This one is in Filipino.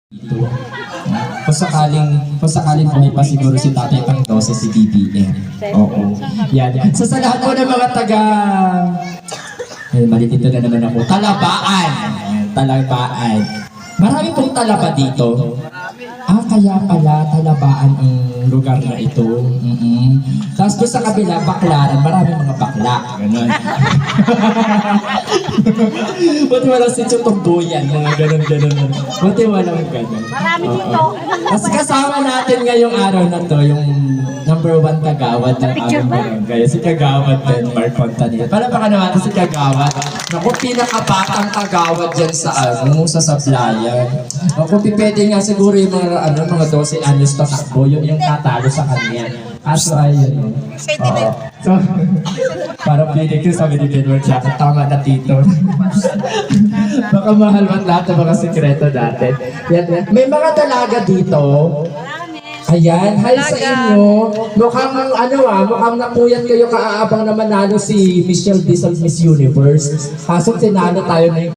Ito. Kung sakaling buhay pa siguro si Tatay Pangdo sa CBBM. Oo. Yan. So sa lahat po ng mga taga... Ay, malitito na naman ako. Talabaan. Talabaan. Marami pong talaba dito. Kaya pala talabaan ang lugar na ito. Tapos doon sa kabila, Baklaran. Marami mga bakla. Ganon. Buti walang si Chutumbuyan. Mga ganon-ganon. Buti walang ganon. Marami dito. Kasi kasama natin ngayong araw na to, yung #1 kagawad ng aming barangay. Si Kagawad Denmark Fontanilla. Para baka naman si Kagawad. Naku, pinakabatang kagawad dyan sa sa Sablayan. Naku, pwede nga siguro yung mga 12 anyos tatakbo, yung tatalo sa kanya. Kaso ayun. Oo. So, parang pinig ko sabi ni Edward Jackson, tama na tito. Baka mahal man lahat ng mga sekreto natin. Yan. May mga dalaga dito. Ayan, hi sa inyo. Mukhang mukhang napuyat kayo kaaabang na manalo si Michelle Dizal Miss Universe. Kaso tinalo tayo na yung